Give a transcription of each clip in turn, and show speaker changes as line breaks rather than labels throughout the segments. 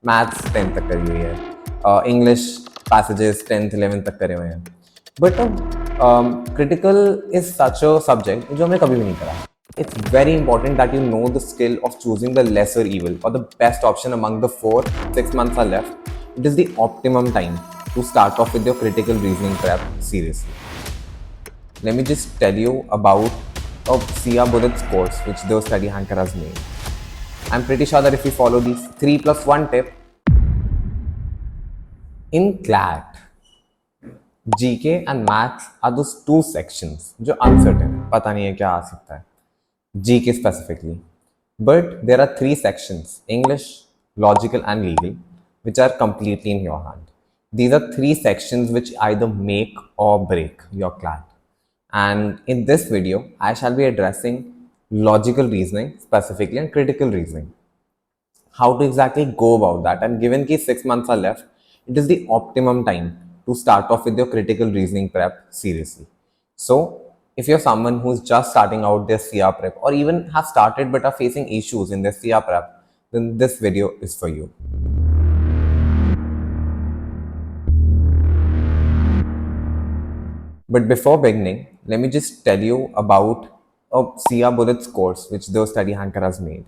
Maths 10th तक करी हुई है, इंग्लिश पैसेजेस 10th 11th तक करे हुए हैं. But critical is such a subject जो हमने कभी भी नहीं करा. It's very important that you know the skill of choosing the lesser evil or the best option among the 4 6 months are left. It is the optimum time to start off with your critical reasoning prep seriously. Let me just tell you about a Sia Bullets course which the study anchor has made. I'm pretty sure that if you follow these 3+1 tip in CLAT, GK and maths are those two sections जो uncertain है, पता नहीं है क्या आ सकता है. GK specifically. But there are three sections: English, logical, and legal, which are completely in your hand. These are three sections which either make or break your CLAT. And in this video, I shall be addressing logical reasoning specifically and critical reasoning. How to exactly go about that, and given that 6 months are left, it is the optimum time to start off with your critical reasoning prep seriously. So if you're someone who's just starting out their CR prep or even have started but are facing issues in their CR prep, then this video is for you. But before beginning, let me just tell you about a CR Bullets course which the study anchor has made.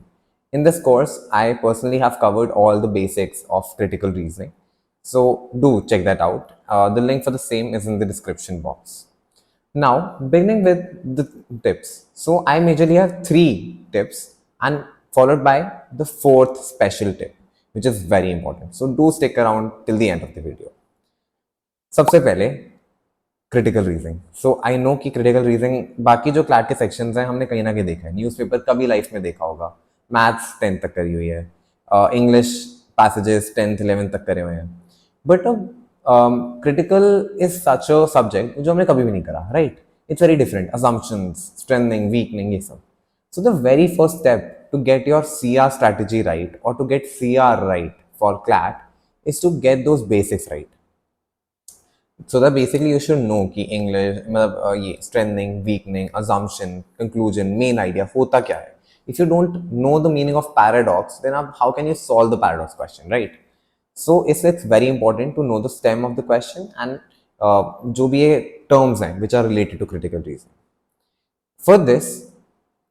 In this course, I personally have covered all the basics of critical reasoning. So do check that out. The link for the same is in the description box. Now, beginning with the tips. So I majorly have 3 tips and followed by the 4th special tip, which is very important. So do stick around till the end of the video. सबसे पहले critical reasoning. So I know कि critical reasoning बाकी जो CLAT के sections हैं हमने कहीं ना कहीं देखा है, न्यूज़पेपर कभी लाइफ में देखा होगा. मैथ्स 10th तक करी हुई है, इंग्लिश पैसेजेस 10th 11th तक करे हुए हैं. But critical is such a subject जो हमने कभी भी नहीं करा, right? It's very different. Assumptions, strengthening, weakening, ये सब. So the very first step to get your CR strategy right or to get CR right for CLAT is to get those basics right. So that basically you should know कि English मतलब ये strengthening, weakening, assumption, conclusion, main idea होता क्या है. If you don't know the meaning of paradox, then how can you solve the paradox question, right? So it's very important to know the stem of the question and जो भी ये terms हैं which are related to critical reasoning. For this,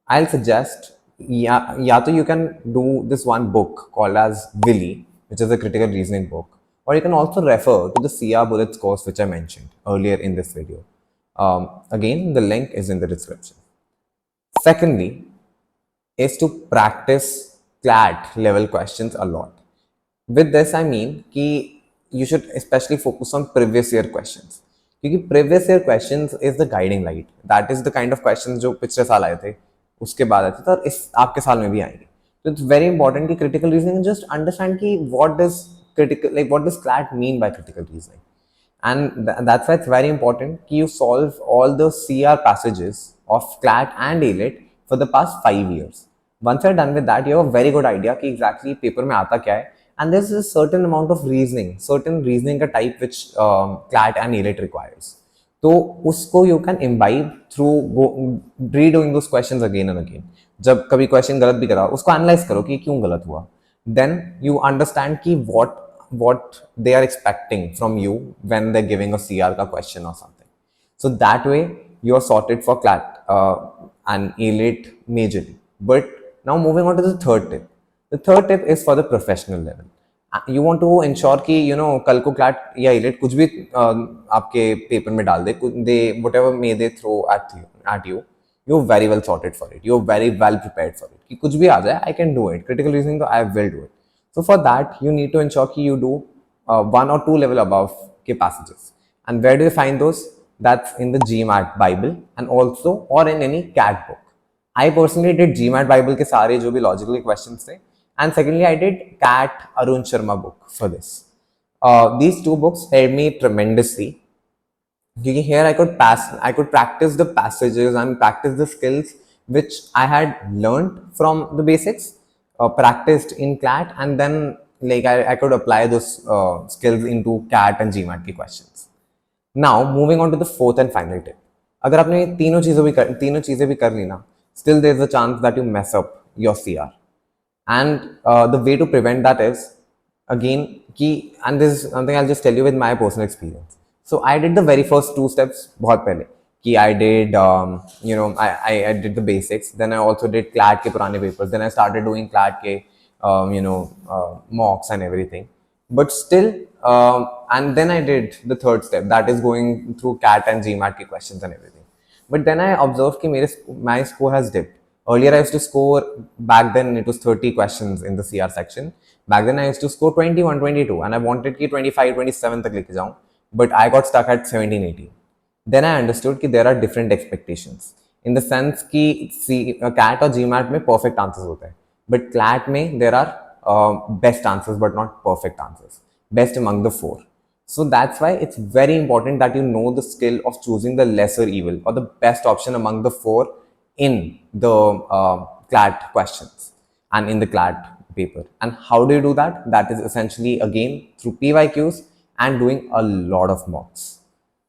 I'll suggest या तो you can do this one book called as Willy, which is a critical reasoning book. Or you can also refer to the CR Bullets course which I mentioned earlier in this video. Again, the link is in the description. Secondly, is to practice CLAT level questions a lot. With this, I mean कि you should especially focus on previous year questions. क्योंकि previous year questions is the guiding light. That is the kind of questions जो पिछले साल आए थे, उसके बाद आए थे, और इस आपके साल में भी आएंगे. So it's very important कि critical reasoning just understand कि what does CLAT mean by critical reasoning, and that's why it's very important कि you solve all the CR passages of CLAT and AILET for the past 5 years. Once you're done with that, you have a very good idea कि exactly paper में आता क्या है, and there's a certain amount of certain reasoning का type which CLAT and AILET requires. तो उसको you can imbibe through redoing those questions again and again. जब कभी क्वेश्चन गलत भी करा उसको एनालाइज करो कि क्यों गलत हुआ. Then you understand कि what they are expecting from you when they're giving a CR का question or something. So that way you are sorted for CLAT and AILET majorly. But now moving on to the third tip. The third tip is for the professional level. You want to ensure कि कल को CLAT या AILET कुछ भी आपके paper में डाल दे, whatever may they throw at you, you're very well sorted for it. You're very well prepared for it. कि कुछ भी आ जाए, I can do it. Critical reasoning तो I will do it. So for that, you need to ensure कि you do 1 or 2 level above के passages. And where do you find those? That's in the GMAT Bible and also or in any CAT book. I personally did GMAT Bible के सारे जो भी logical questions थे. And secondly, I did CAT Arun Sharma book for this. These 2 books helped me tremendously. Here I could practice the passages and practice the skills which I had learned from the basics, practiced in CLAT, and then I could apply those skills into CAT and GMAT questions. Now moving on to the 4th and final tip. अगर आपने तीनों चीजें भी कर ली ना, still there is a chance that you mess up your CR. And the way to prevent that is again key, and this is something I'll just tell you with my personal experience. So I did the very first two steps बहुत पहले कि I did I did the basics, then I also did CLAT के पुराने papers, then I started doing CLAT के mocks and everything, but still and then I did the third step, that is going through CAT and GMAT के questions and everything. But then I observed कि my score has dipped. Earlier I used to score, back then it was 30 questions in the CR section. Back then I used to score 21, 22 and I wanted कि 25, 27 तक लेके जाऊँ. But I got stuck at 17, 18. Then I understood कि there are different expectations. In the sense कि CAT और GMAT में perfect answers होते हैं. But CLAT में there are best answers but not perfect answers. Best among the four. So that's why it's very important that you know the skill of choosing the lesser evil or the best option among the four in the CLAT questions and in the CLAT paper. And how do you do that? That is essentially again through PYQs and doing a lot of mocks.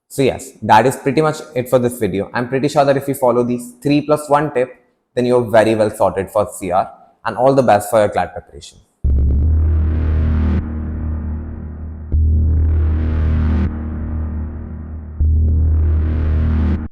So yes, that is pretty much it for this video. I'm pretty sure that if you follow these 3+1 tip, then you're very well sorted for CR, and all the best for your CLAT preparation.